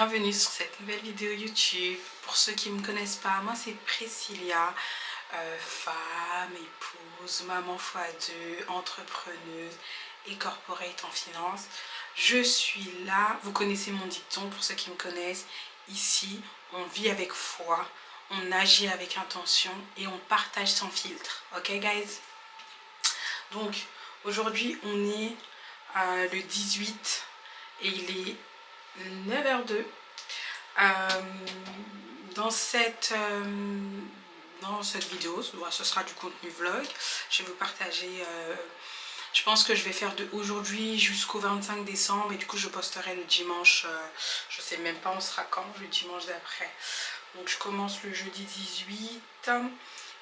bienvenue sur cette nouvelle vidéo YouTube. Pour ceux qui ne me connaissent pas, moi c'est Priscilla, femme, épouse, maman x2, entrepreneuse et corporate en finance. Je suis là, vous connaissez mon dicton pour ceux qui me connaissent. Ici, on vit avec foi, on agit avec intention et on partage sans filtre. Ok guys? Donc aujourd'hui on est le 18 et il est 9h02. Dans cette vidéo, ce sera du contenu vlog. Je vais vous partager, je pense que je vais faire de aujourd'hui jusqu'au 25 décembre et du coup je posterai le dimanche, je sais même pas on sera quand, le dimanche d'après. Donc je commence le jeudi 18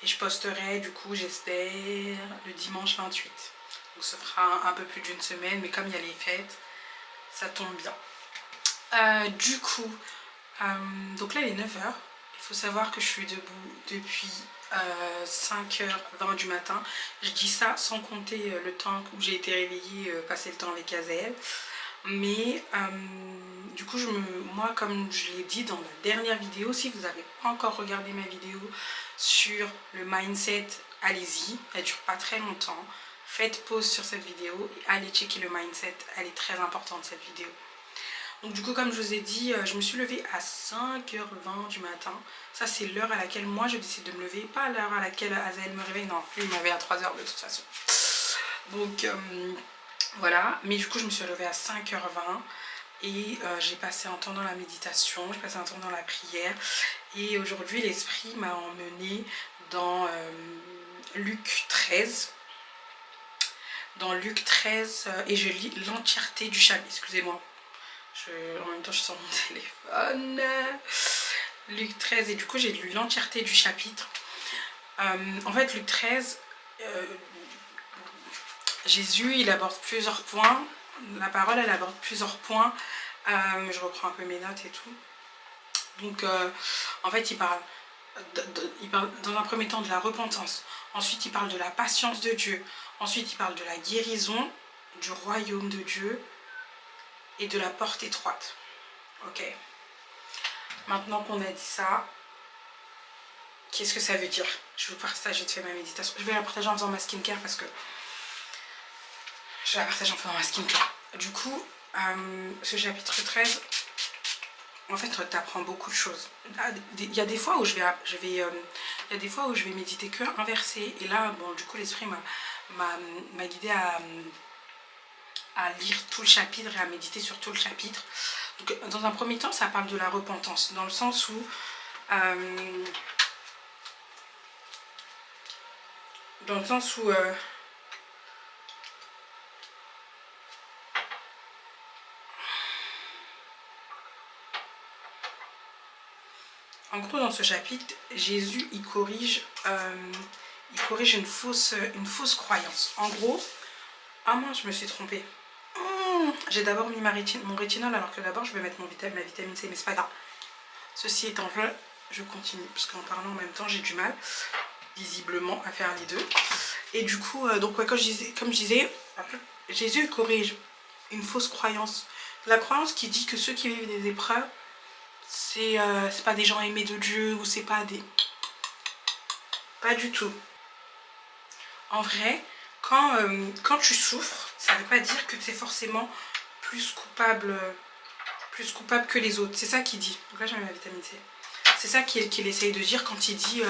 et je posterai du coup j'espère le dimanche 28. Donc ça fera un peu plus d'une semaine, mais comme il y a les fêtes, ça tombe bien. Du coup, donc là il est 9h. Il faut savoir que je suis debout depuis 5h20 du matin. Je dis ça sans compter le temps où j'ai été réveillée, passer le temps avec Azel. Mais du coup, moi comme je l'ai dit dans la dernière vidéo, si vous n'avez pas encore regardé ma vidéo sur le mindset, allez-y, elle dure pas très longtemps. Faites pause sur cette vidéo et allez checker le mindset, elle est très importante cette vidéo. Donc du coup comme je vous ai dit, je me suis levée à 5h20 du matin. Ça c'est l'heure à laquelle moi je décide de me lever, pas l'heure à laquelle Azel me réveille, non, lui il me réveille à 3h de toute façon. Donc voilà, mais du coup je me suis levée à 5h20 et j'ai passé un temps dans la méditation, j'ai passé un temps dans la prière. Et aujourd'hui l'esprit m'a emmenée dans Luc 13. Dans Luc 13 et je lis l'entièreté du chapitre, excusez-moi. En même temps je sors mon téléphone. Luc 13 et du coup j'ai lu l'entièreté du chapitre. En fait Luc 13, Jésus il aborde plusieurs points. La parole elle aborde plusieurs points. Je reprends un peu mes notes et tout. Donc en fait il parle dans un premier temps de la repentance. Ensuite il parle de la patience de Dieu. Ensuite il parle de la guérison, du royaume de Dieu et de la porte étroite. Ok. Maintenant qu'on a dit ça, qu'est-ce que ça veut dire? Je vais vous partager de faire ma méditation. Je vais la partager en faisant ma skincare parce que je la partage en faisant ma skincare. Du coup, ce chapitre 13, en fait, t'apprends beaucoup de choses. Il y a des fois où je vais méditer qu'un verset. Et là, bon, du coup, l'esprit m'a guidée à lire tout le chapitre et à méditer sur tout le chapitre. Donc, dans un premier temps, ça parle de la repentance, dans le sens où en gros dans ce chapitre, Jésus il corrige une fausse croyance. En gros, ah moi je me suis trompée. J'ai d'abord mis mon rétinol alors que d'abord je vais mettre ma vitamine C, mais c'est pas grave. Ceci étant fait, je continue parce qu'en parlant en même temps j'ai du mal visiblement à faire les deux. Et du coup, donc ouais, comme je disais, Jésus corrige une fausse croyance. La croyance qui dit que ceux qui vivent des épreuves, c'est pas des gens aimés de Dieu ou c'est pas des... Pas du tout. En vrai, quand tu souffres, ça veut pas dire que tu es forcément plus coupable que les autres. C'est ça qu'il dit. Donc là j'ai ma vitamine C. C'est ça qu'il essaye de dire quand il dit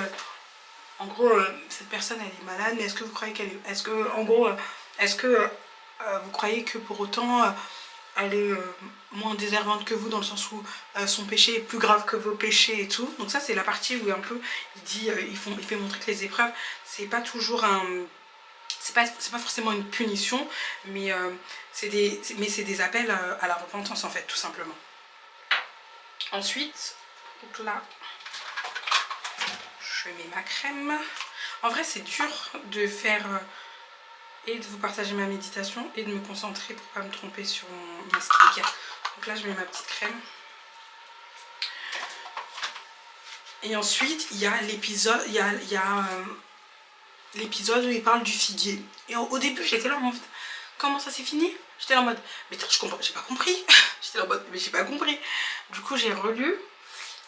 en gros cette personne elle est malade, mais est-ce que vous croyez qu'elle est... Est-ce que vous croyez que pour autant elle est moins déshervante que vous, dans le sens où son péché est plus grave que vos péchés et tout. Donc ça c'est la partie où un peu il dit, il fait montrer que les épreuves c'est pas toujours un... C'est pas forcément une punition, mais c'est des appels à la repentance en fait, tout simplement. Ensuite, donc là, je mets ma crème. En vrai, c'est dur de faire et de vous partager ma méditation et de me concentrer pour pas me tromper sur ma skincare. Donc là, je mets ma petite crème. Et ensuite, il y a l'épisode, l'épisode où il parle du figuier. Et au début, j'étais là, comment ça c'est fini? J'étais en mode, mais je comprends, j'ai pas compris. J'étais en mode, mais j'ai pas compris. Du coup, j'ai relu.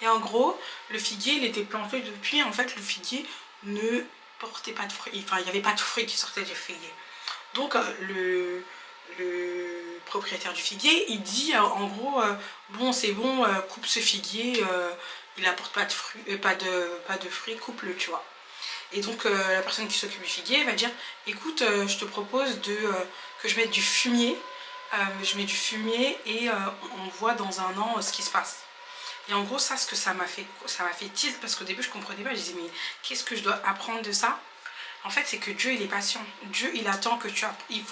Et en gros, le figuier, il était planté depuis. En fait, le figuier ne portait pas de fruits. Enfin, il n'y avait pas de fruits qui sortaient du figuier. Donc, le propriétaire du figuier, il dit en gros, bon, c'est bon, coupe ce figuier, il apporte pas de fruits, pas de fruits, coupe-le, tu vois. Et donc la personne qui s'occupe du figuier va dire, écoute, je te propose que je mette du fumier, je mets du fumier et on voit dans un an ce qui se passe. Et en gros, ça, ce que ça m'a fait tilt, parce qu'au début je comprenais pas, je disais, mais qu'est-ce que je dois apprendre de ça? En fait, c'est que Dieu, il est patient. Dieu, il attend que tu apprennes.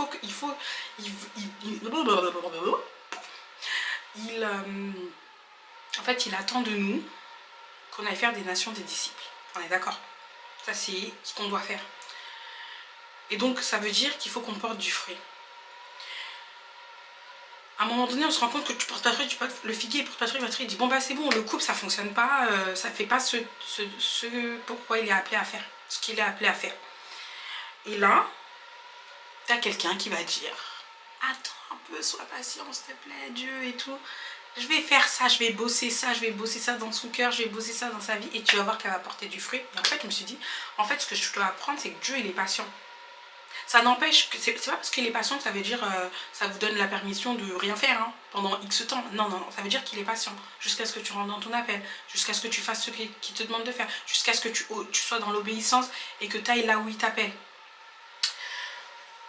En fait, il attend de nous qu'on aille faire des nations des disciples. On est d'accord? Ça, c'est ce qu'on doit faire. Et donc, ça veut dire qu'il faut qu'on porte du fruit. À un moment donné, on se rend compte que tu portes pas de fruit, le figuier il porte pas de fruit, il dit bon bah c'est bon, le couple ça fonctionne pas, ça fait pas ce pourquoi il est appelé à faire, ce qu'il est appelé à faire. Et là, t'as quelqu'un qui va dire attends un peu, sois patient s'il te plaît, Dieu et tout. Je vais faire ça, je vais bosser ça dans son cœur, je vais bosser ça dans sa vie et tu vas voir qu'elle va porter du fruit. Et en fait, je me suis dit, en fait, ce que je dois apprendre, c'est que Dieu, il est patient. Ça n'empêche que, c'est pas parce qu'il est patient que ça veut dire, ça vous donne la permission de rien faire hein, pendant X temps. Non, non, non, ça veut dire qu'il est patient jusqu'à ce que tu rentres dans ton appel, jusqu'à ce que tu fasses ce qu'il te demande de faire, jusqu'à ce que tu sois dans l'obéissance et que tu ailles là où il t'appelle.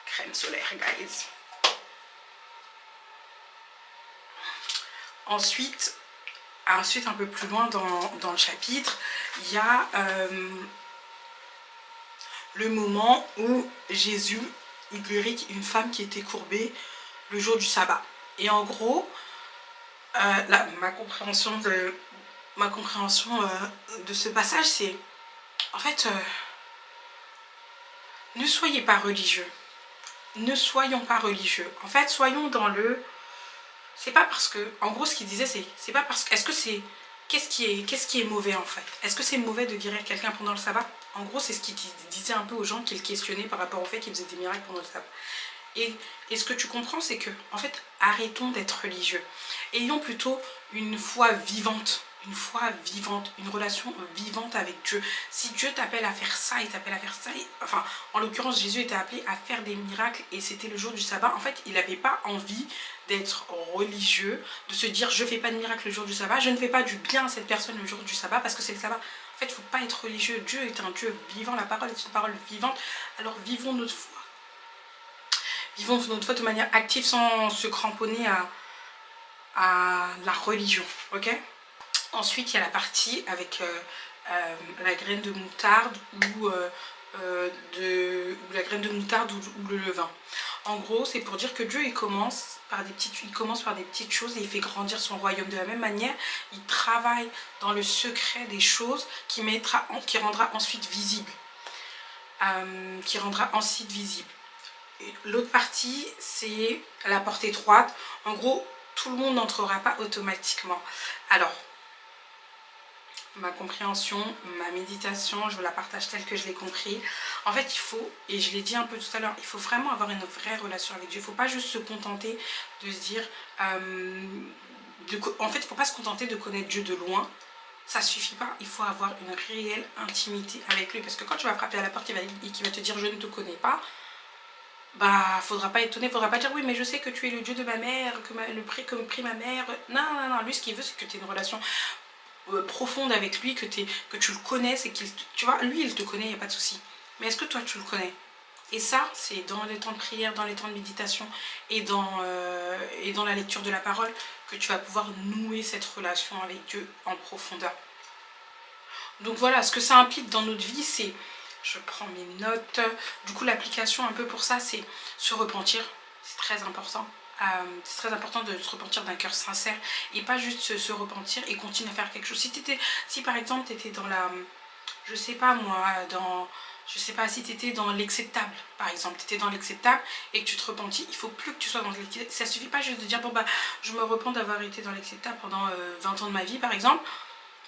Crème solaire, guys. Ensuite, un peu plus loin dans le chapitre, il y a le moment où Jésus il guérit une femme qui était courbée le jour du sabbat. Et en gros, ma compréhension de ce passage, c'est en fait, ne soyez pas religieux. Ne soyons pas religieux. En fait, soyons dans le... C'est pas parce que... En gros, ce qu'il disait, c'est pas parce que... Est-ce que c'est... Qu'est-ce qui est mauvais, en fait? Est-ce que c'est mauvais de guérir quelqu'un pendant le sabbat? En gros, c'est ce qu'il disait un peu aux gens qui le questionnaient par rapport au fait qu'il faisait des miracles pendant le sabbat. Et ce que tu comprends, c'est que, en fait, arrêtons d'être religieux. Ayons plutôt une foi vivante. Une relation vivante avec Dieu. Si Dieu t'appelle à faire ça, il t'appelle à faire ça. Enfin, en l'occurrence, Jésus était appelé à faire des miracles et c'était le jour du sabbat. En fait, il n'avait pas envie d'être religieux, de se dire je ne fais pas de miracle le jour du sabbat, je ne fais pas du bien à cette personne le jour du sabbat parce que c'est le sabbat. En fait, il ne faut pas être religieux. Dieu est un Dieu vivant, la parole est une parole vivante. Alors vivons notre foi. Vivons notre foi de manière active sans se cramponner à la religion. Ok? Ensuite, il y a la partie avec la graine de moutarde ou la graine de moutarde ou le levain. En gros, c'est pour dire que Dieu il commence par des petites choses et il fait grandir son royaume. De la même manière, il travaille dans le secret des choses qui rendra ensuite visible. L'autre partie, c'est la porte étroite. En gros, tout le monde n'entrera pas automatiquement. Alors, ma compréhension, ma méditation, je vous la partage telle que je l'ai compris. En fait, il faut, et je l'ai dit un peu tout à l'heure, il faut vraiment avoir une vraie relation avec Dieu. Il ne faut pas juste se contenter de se dire... en fait, il ne faut pas se contenter de connaître Dieu de loin. Ça ne suffit pas. Il faut avoir une réelle intimité avec lui. Parce que quand tu vas frapper à la porte et qu'il va te dire « je ne te connais pas », bah, faudra pas étonner, faudra pas dire oui, mais je sais que tu es le Dieu de ma mère, que me prie ma mère. Non, non, non, lui, ce qu'il veut, c'est que tu aies une relation profonde avec lui, que tu le connaisses et qu'il, tu vois, lui, il te connaît, il n'y a pas de souci. Mais est-ce que toi, tu le connais? Et ça, c'est dans les temps de prière, dans les temps de méditation et dans la lecture de la parole que tu vas pouvoir nouer cette relation avec Dieu en profondeur. Donc voilà, ce que ça implique dans notre vie, c'est... Je prends mes notes. Du coup, l'application un peu pour ça, c'est se repentir. C'est très important. C'est très important de se repentir d'un cœur sincère et pas juste se repentir et continuer à faire quelque chose. Si par exemple, tu étais dans la... Je sais pas moi, je sais pas si tu étais dans l'acceptable, par exemple. Tu étais dans l'acceptable et que tu te repentis, il faut plus que tu sois dans l'acceptable. Ça suffit pas juste de dire, bon bah, je me repens d'avoir été dans l'acceptable pendant 20 ans de ma vie, par exemple.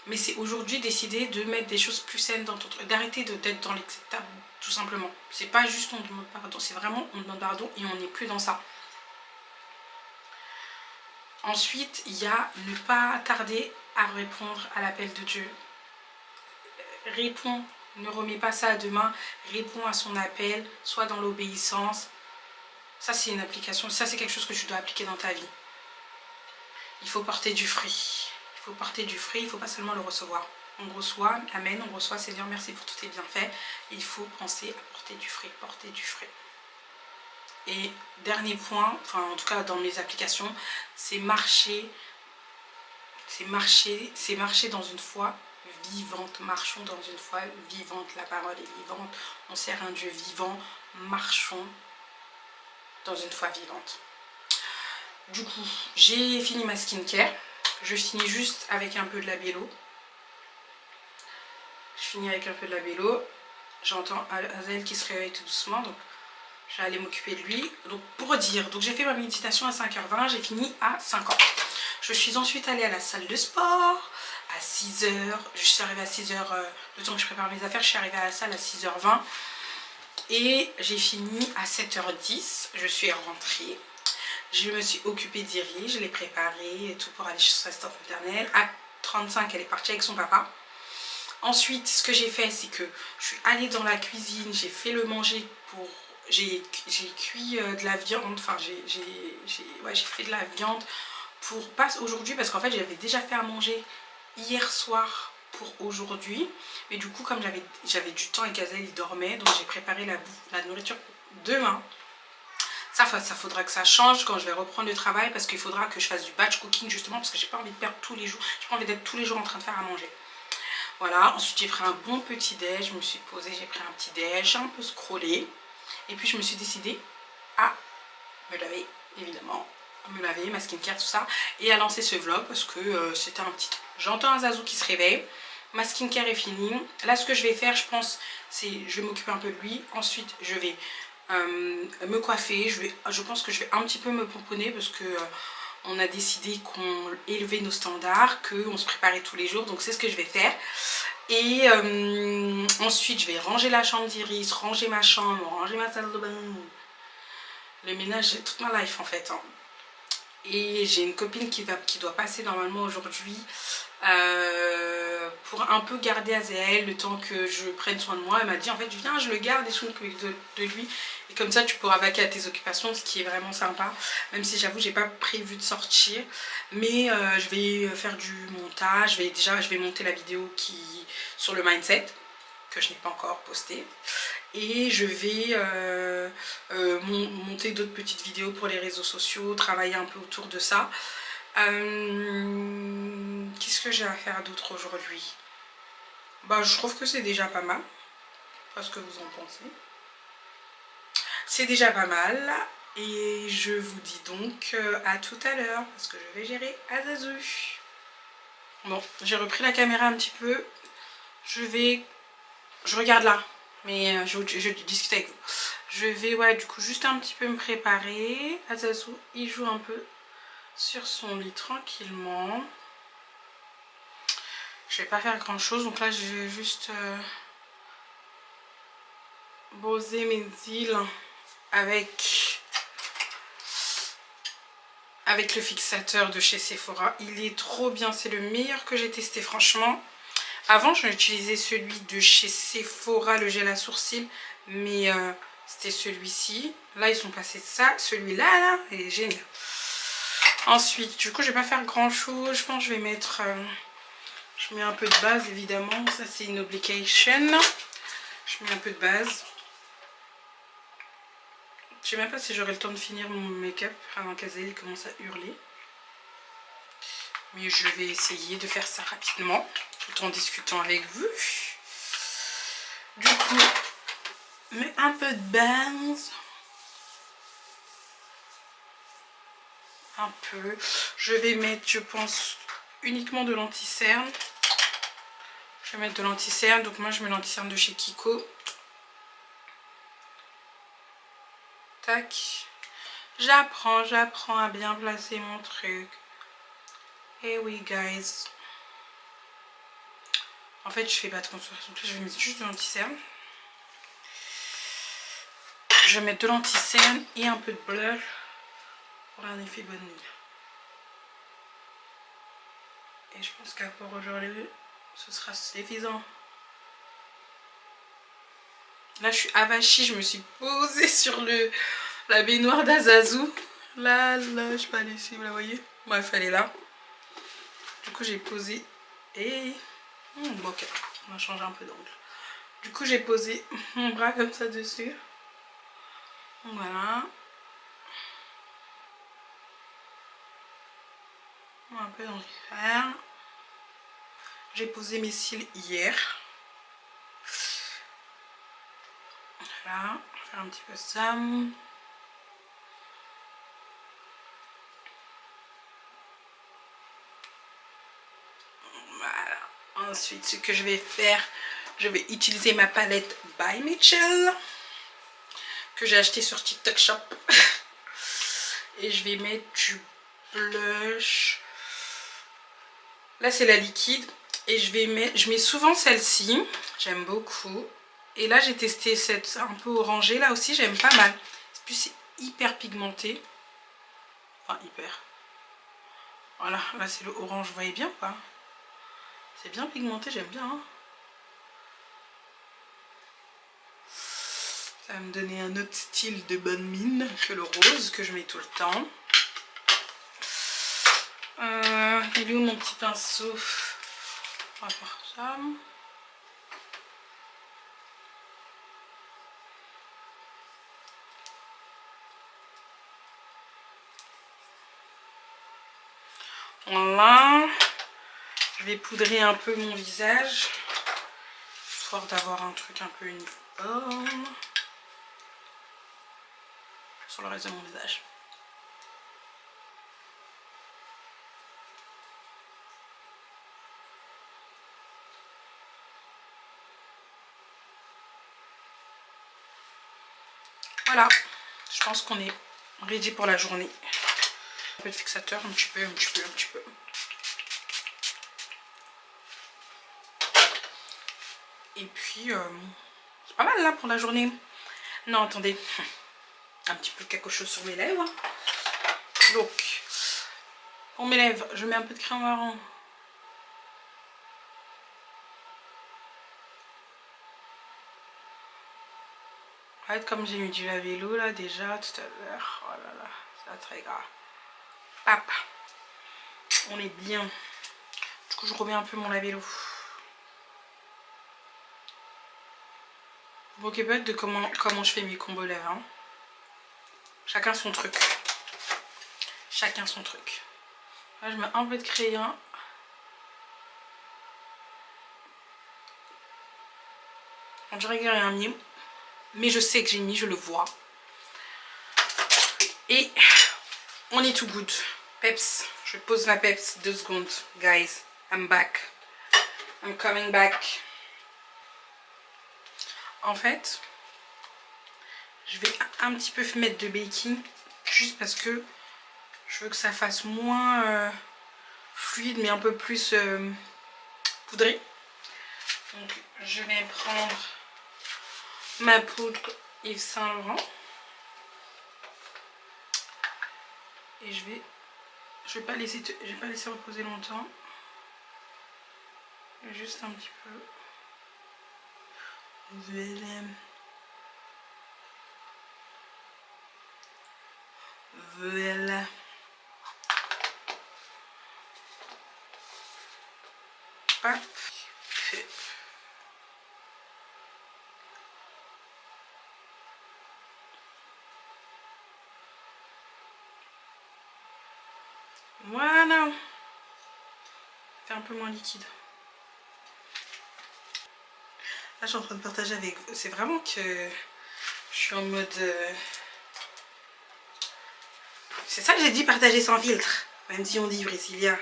Mais c'est aujourd'hui décider de mettre des choses plus saines dans ton truc, d'arrêter d'être dans l'acceptable tout simplement. C'est pas juste on demande pardon, c'est vraiment on demande pardon et on n'est plus dans ça. Ensuite, il y a ne pas tarder à répondre à l'appel de Dieu. Réponds, ne remets pas ça à demain, réponds à son appel, sois dans l'obéissance. Ça, c'est une application, ça, c'est quelque chose que tu dois appliquer dans ta vie. Il faut porter du fruit. Il faut porter du fruit, il ne faut pas seulement le recevoir. On reçoit, amen, on reçoit, Seigneur, merci pour tous tes bienfaits. Il faut penser à porter du fruit, porter du fruit. Et dernier point, enfin en tout cas dans mes applications, c'est marcher dans une foi vivante. Marchons dans une foi vivante, la parole est vivante, on sert un Dieu vivant, marchons dans une foi vivante. Du coup, j'ai fini ma skincare, je finis juste avec un peu de la Bello. Je finis avec un peu de la Bello, j'entends Azel qui se réveille tout doucement, donc je vais aller m'occuper de lui. Donc pour dire, donc j'ai fait ma méditation à 5h20, j'ai fini à 5h. Je suis ensuite allée à la salle de sport à 6h. Je suis arrivée à 6h, le temps que je prépare mes affaires, je suis arrivée à la salle à 6h20. Et j'ai fini à 7h10. Je suis rentrée. Je me suis occupée d'Iris, je l'ai préparée et tout pour aller chez son assistante maternelle. À 35, elle est partie avec son papa. Ensuite, ce que j'ai fait, c'est que je suis allée dans la cuisine, j'ai fait le manger pour... J'ai cuit de la viande, enfin j'ai fait de la viande pour pas aujourd'hui parce qu'en fait j'avais déjà fait à manger hier soir pour aujourd'hui. Mais du coup comme j'avais du temps et qu'Azel il dormait, donc j'ai préparé la nourriture pour demain. Ça faudra que ça change quand je vais reprendre le travail parce qu'il faudra que je fasse du batch cooking justement parce que j'ai pas envie de perdre tous les jours, j'ai pas envie d'être tous les jours en train de faire à manger. Voilà, ensuite j'ai pris un bon petit déj, je me suis posée, j'ai pris un petit déj, j'ai un peu scrollé. Et puis je me suis décidée à me laver, évidemment, à me laver, ma skincare, tout ça, et à lancer ce vlog parce que c'était un petit... J'entends un Zazou qui se réveille, ma skincare est finie. Là, ce que je vais faire, je pense, c'est je vais m'occuper un peu de lui. Ensuite, je vais me coiffer. Je pense que je vais un petit peu me pomponner parce que on a décidé qu'on élevait nos standards, qu'on se préparait tous les jours. Donc, c'est ce que je vais faire. Et ensuite, je vais ranger la chambre d'Iris, ranger ma chambre, ranger ma salle de bain. Le ménage, c'est toute ma life en fait. Hein. Et j'ai une copine qui doit passer normalement aujourd'hui pour un peu garder Azel le temps que je prenne soin de moi. Elle m'a dit en fait, viens, je le garde et je m'occupe de lui. Et comme ça, tu pourras vaquer à tes occupations, ce qui est vraiment sympa. Même si j'avoue, j'ai pas prévu de sortir. Mais je vais faire du montage. Je vais monter la vidéo sur le mindset que je n'ai pas encore posté. Et je vais monter d'autres petites vidéos pour les réseaux sociaux, travailler un peu autour de ça. Qu'est-ce que j'ai à faire d'autre aujourd'hui? Bah, je trouve que c'est déjà pas mal. Je sais pas ce que vous en pensez. C'est déjà pas mal. Et je vous dis donc à tout à l'heure parce que je vais gérer Azazu. Bon, j'ai repris la caméra un petit peu. Je regarde là. Mais je discute avec vous. Je vais, ouais, du coup, juste un petit peu me préparer. Azazu, il joue un peu sur son lit tranquillement. Je vais pas faire grand chose. Donc là, je vais juste poser mes îles avec le fixateur de chez Sephora. Il est trop bien. C'est le meilleur que j'ai testé, franchement. Avant, j'utilisais celui de chez Sephora, le gel à sourcils, mais c'était celui-ci. Là, ils sont passés de ça. Celui-là, là, il est génial. Ensuite, du coup, je vais pas faire grand-chose. Je pense que je vais mettre... je mets un peu de base, évidemment. Ça, c'est une obligation. Je mets un peu de base. Je sais même pas si j'aurai le temps de finir mon make-up avant qu'Azel commence à hurler. Mais je vais essayer de faire ça rapidement, tout en discutant avec vous. Du coup, mets un peu de base. Un peu. Je vais mettre, je pense, uniquement de l'anti-cerne. Je vais mettre de l'anti-cerne. Donc moi, je mets l'anti-cerne de chez Kiko. Tac. J'apprends à bien placer mon truc. Eh oui, guys. En fait, je fais pas de contour. Donc là, je vais mettre juste de l'anti-cerne. Je vais mettre de l'anti-cerne et un peu de blush pour un effet bonne nuit. Et je pense qu'à pour aujourd'hui, ce sera suffisant. Là, je suis avachie, je me suis posée sur la baignoire d'Azazu. Là, je sais pas aller ici, vous la voyez? Bref, elle est là. Du coup, j'ai posé et... bon, ok, on va changer un peu d'angle. Du coup, j'ai posé mon bras comme ça dessus. Voilà. Un peu dans les fers. J'ai posé mes cils hier. Voilà, on va faire un petit peu ça. Voilà. Ensuite, ce que je vais faire, je vais utiliser ma palette by Mitchell que j'ai acheté sur TikTok Shop. Et je vais mettre du blush. Là, c'est la liquide. Et je mets souvent celle-ci. J'aime beaucoup. Et là, j'ai testé cette un peu orangée. Là aussi, j'aime pas mal. Plus c'est hyper pigmenté. Enfin, hyper. Voilà, là, c'est le orange. Vous voyez bien ou pas? C'est bien pigmenté, j'aime bien. Hein. Ça va me donner un autre style de bonne mine que le rose que je mets tout le temps. Il est où mon petit pinceau? On va faire ça. Voilà. Je vais poudrer un peu mon visage. Histoire d'avoir un truc un peu uniforme. Sur le reste de mon visage. Voilà. Je pense qu'on est ready pour la journée. Un peu de fixateur, un petit peu. Et puis, c'est pas mal là pour la journée. Non, attendez. Un petit peu quelque chose sur mes lèvres. Donc, pour mes lèvres, je mets un peu de crème marron. Arrête comme j'ai mis du lavello là déjà tout à l'heure. Oh là là, c'est pas très grave. Hop. On est bien. Du coup, je remets un peu mon lavello. Vous vous moquez pas de comment je fais mes combos lèvres. Hein. Chacun son truc. Chacun son truc. Là, je mets un peu de crayon. On dirait qu'il n'y a rien mis. Mais je sais que j'ai mis, je le vois. Et on est tout good. Peps. Je pose ma peps 2 secondes. Guys, I'm back. I'm coming back. En fait, je vais un petit peu mettre de baking. Juste parce que je veux que ça fasse moins fluide, mais un peu plus poudré. Donc, je vais prendre ma poudre Yves Saint Laurent. Et je vais pas laisser reposer longtemps. Juste un petit peu. Voilà. Hop. Voilà. C'est un peu moins liquide. Là, je suis en train de partager avec vous. C'est vraiment que je suis en mode... C'est ça que j'ai dit, partager sans filtre. Même si on dit Brésilien.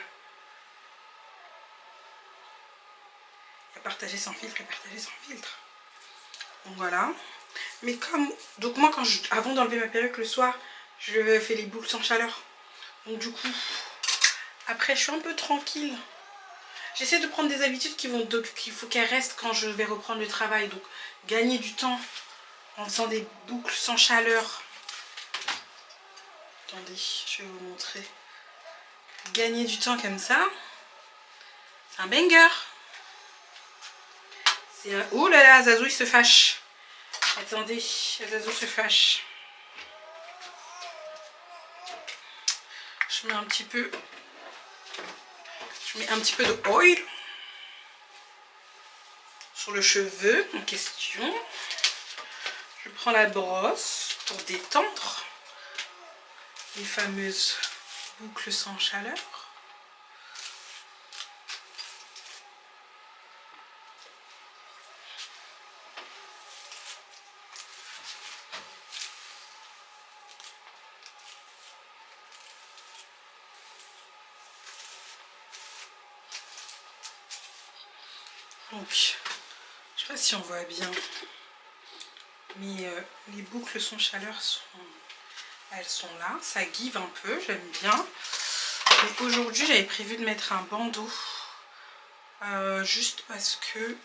Il y a partager sans filtre et partager sans filtre. Donc voilà. Mais comme... Donc moi, avant d'enlever ma perruque le soir, je fais les boucles sans chaleur. Donc du coup, après, je suis un peu tranquille. J'essaie de prendre des habitudes qu'il faut qu'elles restent quand je vais reprendre le travail. Donc, gagner du temps en faisant des boucles sans chaleur. Attendez, je vais vous montrer. Gagner du temps comme ça, c'est un banger. C'est un... Oh là là, Zazo il se fâche. Attendez, Zazo se fâche. Je mets un petit peu... Je mets un petit peu d'oil sur le cheveu en question. Je prends la brosse pour détendre les fameuses boucles sans chaleur. Donc, je sais pas si on voit bien, mais les boucles sans chaleur elles sont là. Ça give un peu, j'aime bien. Mais aujourd'hui, j'avais prévu de mettre un bandeau, juste parce que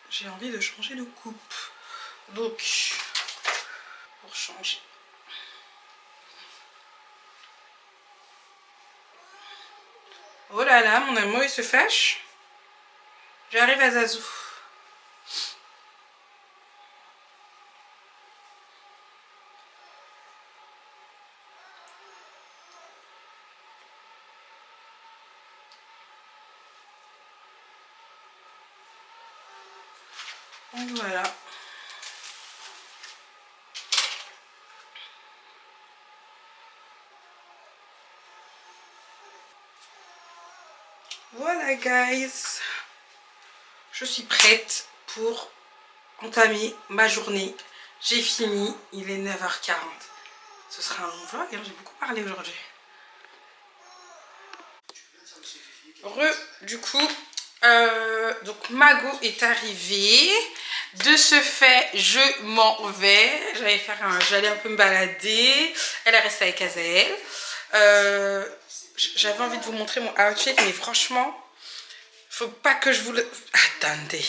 j'ai envie de changer de coupe. Donc, pour changer. Oh là là, mon amour, il se fâche. J'arrive à Zazo. Donc voilà. Voilà guys. Je suis prête pour entamer ma journée. J'ai fini, il est 9h40. Ce sera un long vlog, hein, j'ai beaucoup parlé aujourd'hui. Du coup, donc Mago est arrivée. De ce fait, je m'en vais. J'allais un peu me balader. Elle est restée avec Azaël. J'avais envie de vous montrer mon outfit, mais franchement, faut pas que je vous le... Attendez.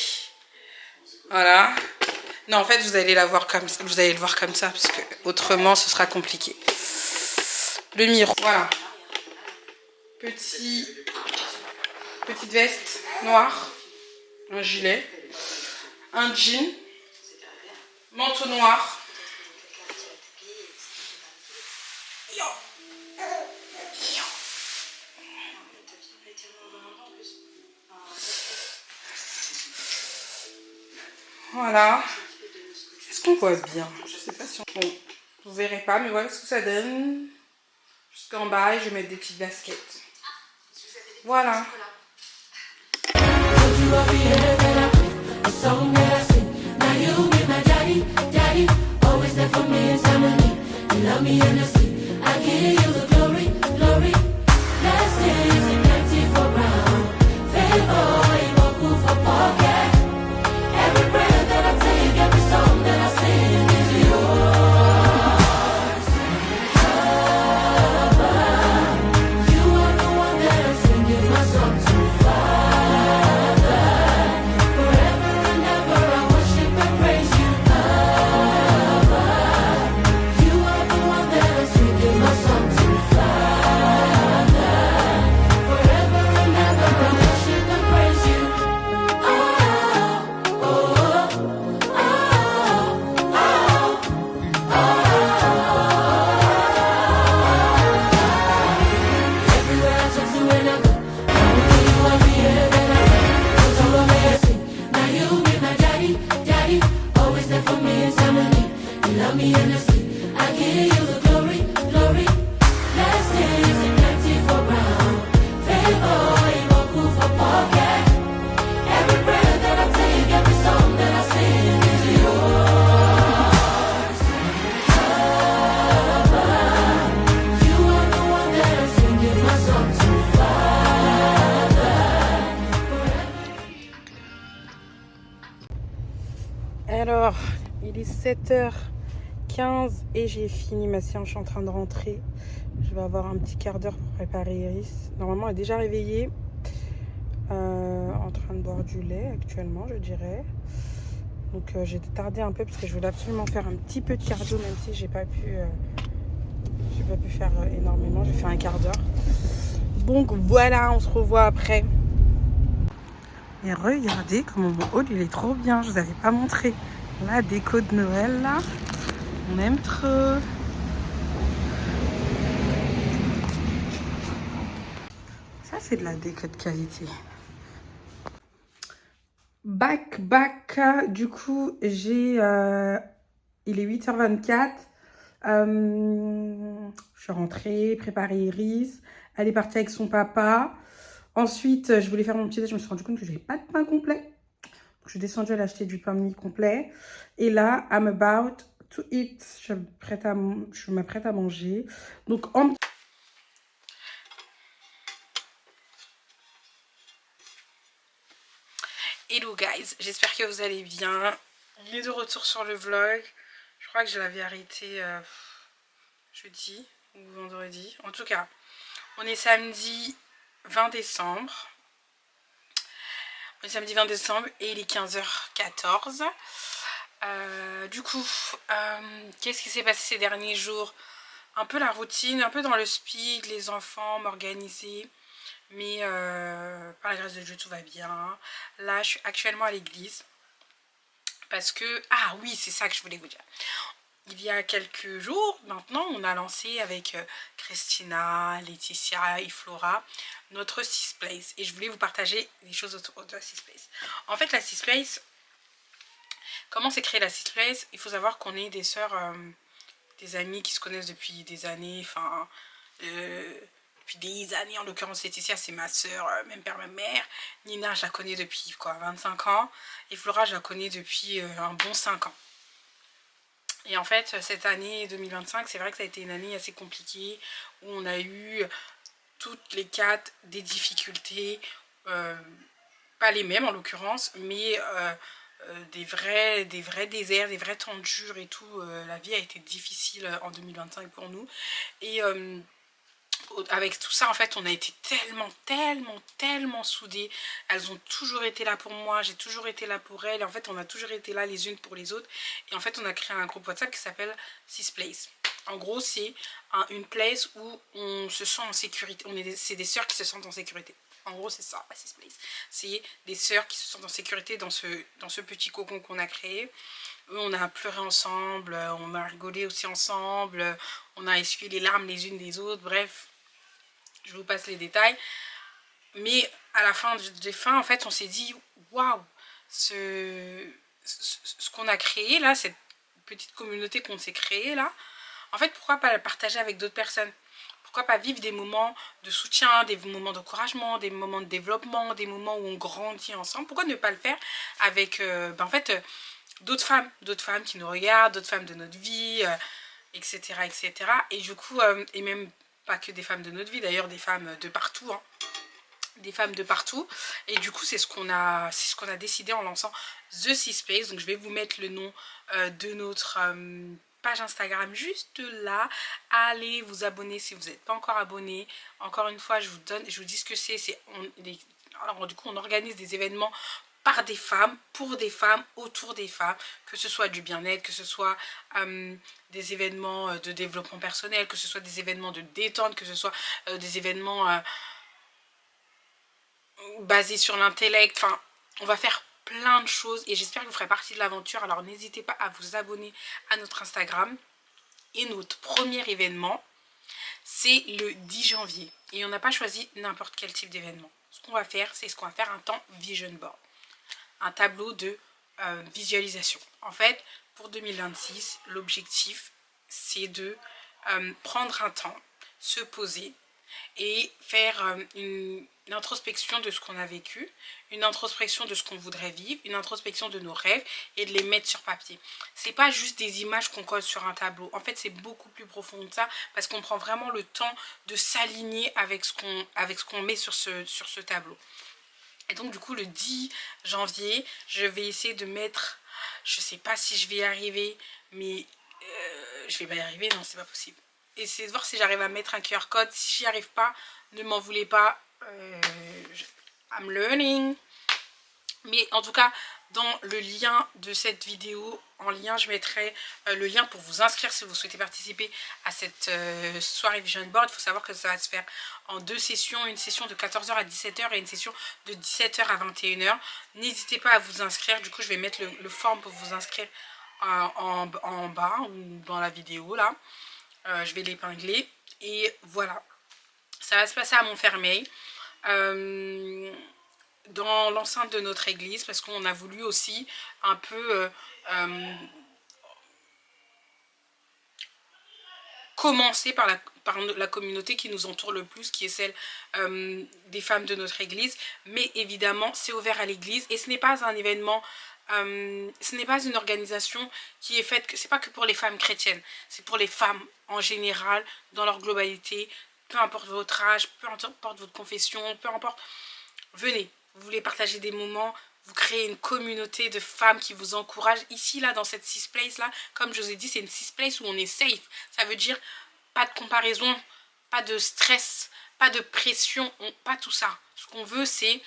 Voilà. Non, en fait, vous allez la voir comme ça. Vous allez le voir comme ça, parce que autrement, ce sera compliqué. Le miroir. Voilà. Petite veste noire. Un gilet. Un jean. Manteau noir. Voilà. Est-ce qu'on voit bien? Je sais pas si on... Bon, vous verrez pas, mais voilà ce que ça donne. Jusqu'en bas, et je vais mettre des petites baskets. Voilà. Alors, il est 7h15 et j'ai fini ma séance, je suis en train de rentrer. Je vais avoir un petit quart d'heure pour préparer Iris. Normalement, elle est déjà réveillée, en train de boire du lait actuellement, je dirais. Donc j'ai tardé un peu parce que je voulais absolument faire un petit peu de cardio, même si j'ai pas pu faire énormément. J'ai fait un quart d'heure. Donc voilà, on se revoit après. Et regardez comment mon haul il est trop bien. Je vous avais pas montré la déco de Noël là. On aime trop. Ça c'est de la déco de qualité. Back, du coup j'ai il est 8h24. Je suis rentrée, préparé Iris. Elle est partie avec son papa. Ensuite, je voulais faire mon petit déj. Je me suis rendu compte que je n'avais pas de pain complet. Donc, je suis descendue à acheter du pain de mie complet. Et là, I'm about to eat. Je m'apprête à manger. Donc, hello guys, j'espère que vous allez bien. Il est de retour sur le vlog. Je crois que je l'avais arrêté jeudi ou vendredi. En tout cas, on est samedi 20 décembre. On est samedi 20 décembre et il est 15h14. Du coup, qu'est-ce qui s'est passé ces derniers jours? Un peu la routine, un peu dans le speed, les enfants, m'organiser. Mais par la grâce de Dieu, tout va bien. Là, je suis actuellement à l'église. Parce que... Ah oui, c'est ça que je voulais vous dire. Il y a quelques jours, maintenant, on a lancé avec Christina, Laetitia et Flora notre Six Place. Et je voulais vous partager des choses autour de la Six Place. En fait, la Six Place, comment s'est créée la Six Place? Il faut savoir qu'on est des sœurs, des amies qui se connaissent depuis des années, enfin... depuis des années, en l'occurrence Laetitia c'est ma soeur, même père, même mère. Nina je la connais depuis quoi, 25 ans. Et Flora je la connais depuis un bon 5 ans. Et en fait, cette année 2025, c'est vrai que ça a été une année assez compliquée, où on a eu toutes les quatre des difficultés, pas les mêmes en l'occurrence, mais des vrais déserts, des vraies tendures et tout. La vie a été difficile en 2025 pour nous. Et avec tout ça, en fait, on a été tellement soudés. Elles ont toujours été là pour moi, j'ai toujours été là pour elles. Et en fait, on a toujours été là les unes pour les autres. Et en fait, on a créé un groupe WhatsApp qui s'appelle Six Place. En gros, c'est une place où on se sent en sécurité. C'est des sœurs qui se sentent en sécurité. En gros, c'est ça, la Six Place. C'est des sœurs qui se sentent en sécurité dans ce petit cocon qu'on a créé. On a pleuré ensemble, on a rigolé aussi ensemble, on a essuyé les larmes les unes des autres, bref. Je vous passe les détails. Mais à la fin des fins, en fait, on s'est dit, waouh, ce qu'on a créé là, cette petite communauté qu'on s'est créée là, en fait, pourquoi pas la partager avec d'autres personnes? Pourquoi pas vivre des moments de soutien, des moments d'encouragement, des moments de développement, des moments où on grandit ensemble? Pourquoi ne pas le faire avec, en fait, d'autres femmes qui nous regardent, d'autres femmes de notre vie, etc., etc. Et du coup, et même pas que des femmes de notre vie, d'ailleurs des femmes de partout, hein. Des femmes de partout. Et du coup, c'est ce qu'on a décidé en lançant The Six Place. Donc je vais vous mettre le nom de notre page Instagram juste là. Allez vous abonner si vous n'êtes pas encore abonné. Encore une fois, je vous dis ce que c'est. Alors du coup, on organise des événements par des femmes, pour des femmes, autour des femmes, que ce soit du bien-être, que ce soit des événements de développement personnel, que ce soit des événements de détente, que ce soit des événements basés sur l'intellect. Enfin, on va faire plein de choses et j'espère que vous ferez partie de l'aventure. Alors n'hésitez pas à vous abonner à notre Instagram. Et notre premier événement, c'est le 10 janvier. Et on n'a pas choisi n'importe quel type d'événement. Ce qu'on va faire, c'est un temps vision board. Un tableau de visualisation. En fait, pour 2026, l'objectif, c'est de prendre un temps, se poser et faire une introspection de ce qu'on a vécu, une introspection de ce qu'on voudrait vivre, une introspection de nos rêves et de les mettre sur papier. C'est pas juste des images qu'on colle sur un tableau. En fait, c'est beaucoup plus profond que ça parce qu'on prend vraiment le temps de s'aligner avec ce qu'on met sur ce tableau. Et donc du coup le 10 janvier, je vais essayer de mettre, je sais pas si je vais y arriver, mais je vais pas y arriver, non c'est pas possible. Essayez de voir si j'arrive à mettre un QR code. Si j'y arrive pas, ne m'en voulez pas, I'm learning. Mais en tout cas, dans le lien de cette vidéo, en lien, je mettrai le lien pour vous inscrire si vous souhaitez participer à cette soirée Vision Board. Il faut savoir que ça va se faire en 2 sessions, une session de 14h à 17h et une session de 17h à 21h. N'hésitez pas à vous inscrire, du coup je vais mettre le form pour vous inscrire en bas ou dans la vidéo là. Je vais l'épingler et voilà. Ça va se passer à Montfermeil. Dans l'enceinte de notre église parce qu'on a voulu aussi un peu commencer par la communauté qui nous entoure le plus, qui est celle des femmes de notre église, mais évidemment c'est ouvert à l'église et ce n'est pas un événement, ce n'est pas une organisation qui est faite, c'est pas que pour les femmes chrétiennes, c'est pour les femmes en général, dans leur globalité, peu importe votre âge, peu importe votre confession, peu importe, venez. Vous voulez partager des moments, vous créez une communauté de femmes qui vous encouragent. Ici, là, dans cette 6 place, là, comme je vous ai dit, c'est une 6 place où on est safe. Ça veut dire pas de comparaison, pas de stress, pas de pression, pas tout ça. Ce qu'on veut, c'est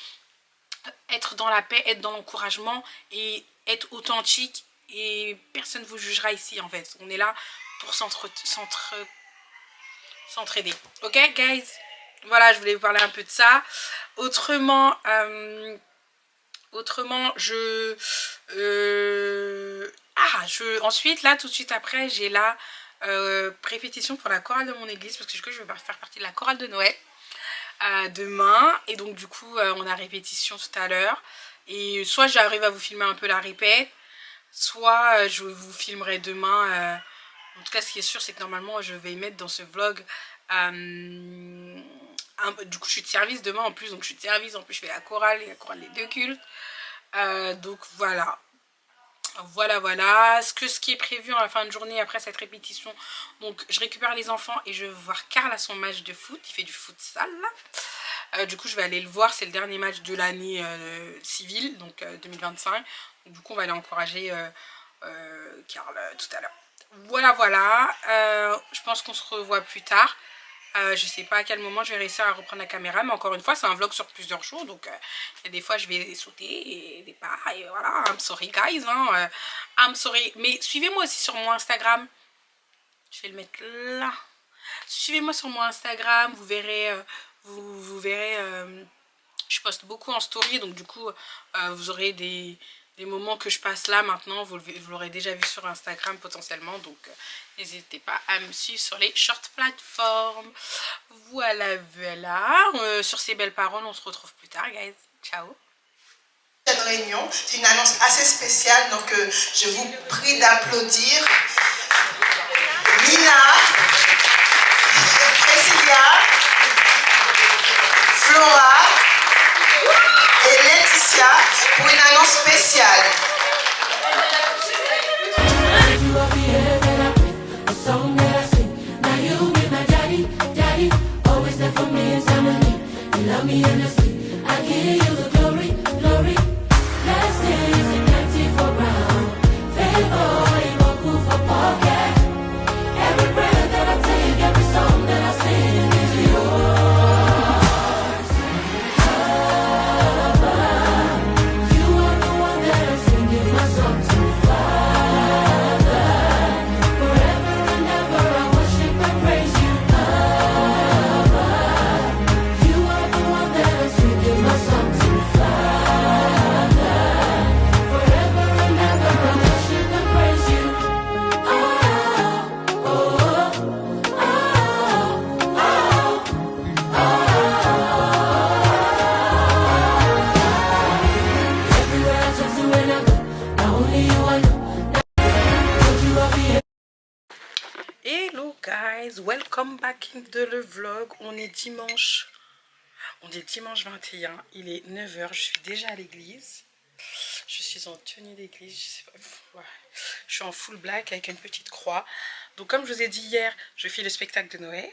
être dans la paix, être dans l'encouragement et être authentique. Et personne ne vous jugera ici, en fait. On est là pour s'entraider. Ok, guys? Voilà, je voulais vous parler un peu de ça. Autrement, ensuite, là, tout de suite après, j'ai la répétition pour la chorale de mon église, parce que je vais faire partie de la chorale de Noël demain. Et donc, du coup, on a répétition tout à l'heure. Et soit j'arrive à vous filmer un peu la répète, soit je vous filmerai demain. En tout cas, ce qui est sûr, c'est que normalement, je vais mettre dans ce vlog... du coup je suis de service demain en plus, donc je suis de service, en plus je fais la chorale des 2 cultes, donc voilà, ce qui est prévu en la fin de journée après cette répétition. Donc je récupère les enfants et je vais voir Karl à son match de foot, il fait du futsal là. Du coup je vais aller le voir, c'est le dernier match de l'année civile, donc 2025, donc, du coup on va aller encourager Karl tout à l'heure. Voilà, je pense qu'on se revoit plus tard. Je sais pas à quel moment je vais réussir à reprendre la caméra, mais encore une fois c'est un vlog sur plusieurs jours, donc il y a des fois je vais sauter et des pas, et voilà, I'm sorry guys, hein, I'm sorry. Mais suivez-moi aussi sur mon Instagram, je vais le mettre là, suivez-moi sur mon Instagram, vous verrez, vous verrez, je poste beaucoup en story, donc du coup vous aurez des moments que je passe là maintenant, vous l'aurez déjà vu sur Instagram potentiellement, donc n'hésitez pas à me suivre sur les short plateformes. Voilà, sur ces belles paroles, on se retrouve plus tard, guys. Ciao. Cette réunion, c'est une annonce assez spéciale, donc je vous prie d'applaudir Nina, Cecilia, Flora et Laetitia pour une annonce spéciale. Hello guys, welcome back in the vlog. On est dimanche 21, il est 9h, je suis déjà à l'église. Je suis en tenue d'église, je sais pas, ouais. Je suis en full black avec une petite croix. Donc comme je vous ai dit hier, je fais le spectacle de Noël,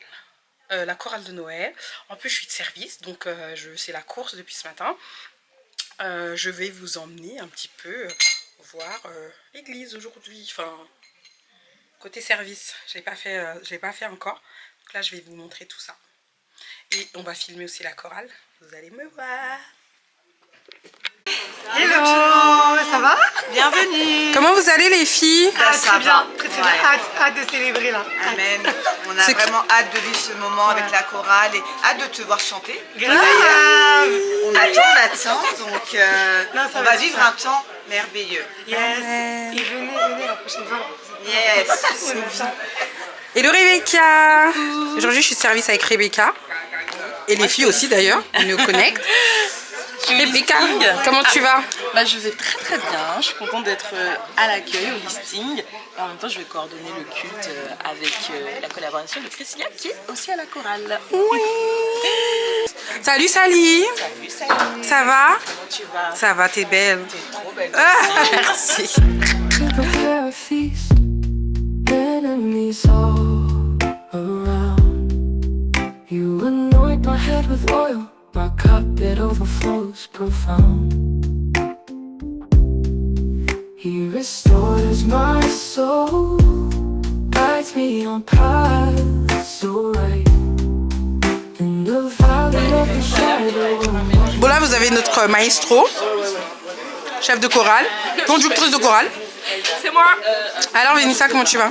la chorale de Noël. En plus je suis de service, donc c'est la course depuis ce matin. Je vais vous emmener un petit peu voir l'église aujourd'hui, enfin côté service. Je l'ai pas fait encore. Donc là je vais vous montrer tout ça. Et on va filmer aussi la chorale. Vous allez me voir. Hello, ça va? Bienvenue. Comment vous allez les filles? Très bien, très bien. Hâte de célébrer là. Amen. On a vraiment hâte de vivre ce moment avec la chorale et hâte de te voir chanter. Grave. On attend, donc on va vivre un temps merveilleux. Yes. Et venez la prochaine fois. Yes. Hello Rebecca. Aujourd'hui je suis de service avec Rebecca. Et les filles aussi d'ailleurs, on nous connecte. Rebecca, comment tu vas? Je vais très bien, je suis contente d'être à l'accueil, au listing. Et en même temps, je vais coordonner le culte avec la collaboration de Priscilla qui est aussi à la chorale. Oui. Salut Sally. Salut, salut. Ça va? Comment tu vas? Ça va, t'es belle. T'es trop belle. Ah, merci. Prepare a feast, enemies all around. You anoint my head with oil, my cup it overflows profound. He restores my soul, guides me on paths so right. In the valley of the shadow. Bon là vous avez notre maestro, chef de chorale, conductrice de chorale. C'est moi. Alors Vénissa, comment tu vas?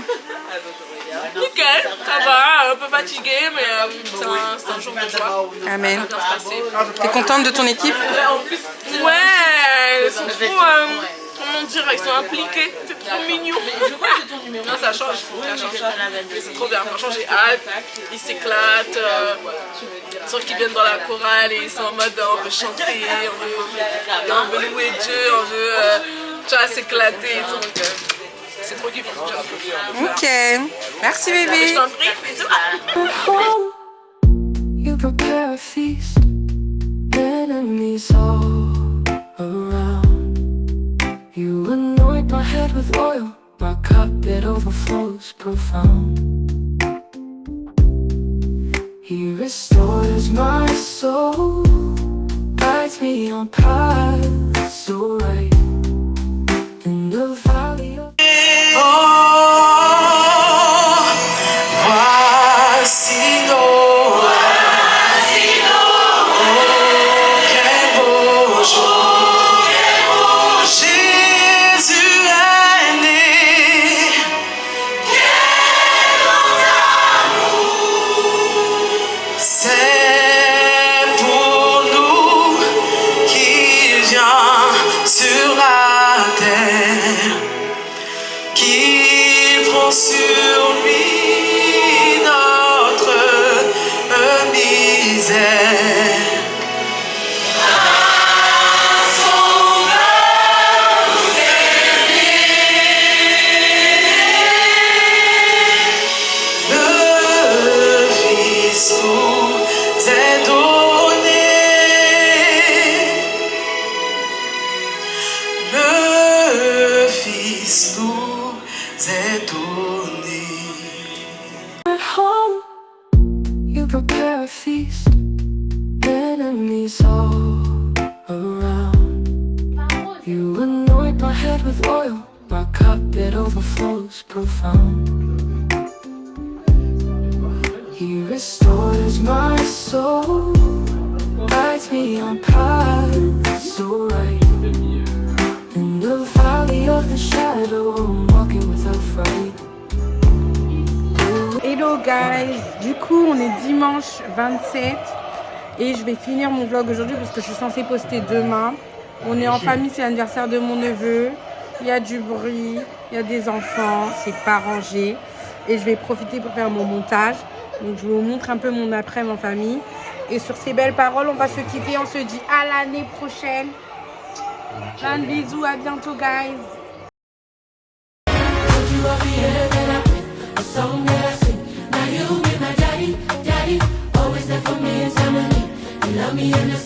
Nickel, ça va, un peu fatigué, mais c'est un jour de joie. Amen. Ça va bien se passer. T'es contente de ton équipe? Ouais, ils sont trop, comment dire, ils sont impliqués, c'est trop mignon. Non, ça change, c'est trop bien, franchement j'ai hâte, ils s'éclatent, sauf qu'ils viennent dans la chorale et ils sont en mode on veut chanter, on veut louer Dieu, on veut tu vois, s'éclater et tout. Donc, c'est trop kiffant. Ok, merci Je bébé. t'en prie, bisous. Home, you prepare a feast, enemies all around. You anoint my head with oil, my cup it overflows profound. He restores my soul, guides me on paths so right. In the valley of sur lui notre misère. Le Fils nous est donné. Le Fils nous est donné. at home, you prepare a feast, enemies all around. You anoint my head with oil, my cup it overflows profound. He restores my soul, guides me on paths so right. In the valley of the shadow, I'm walking without fright. Hello guys, du coup on est dimanche 27 et je vais finir mon vlog aujourd'hui parce que je suis censée poster demain. On est en famille, c'est l'anniversaire de mon neveu, il y a du bruit, il y a des enfants, c'est pas rangé et je vais profiter pour faire mon montage. Donc je vous montre un peu mon après-midi en famille et sur ces belles paroles on va se quitter, on se dit à l'année prochaine. Plein de bisous, à bientôt guys. A song that I sing. Now you be my daddy, daddy. Always there for me and time of need. You love me in the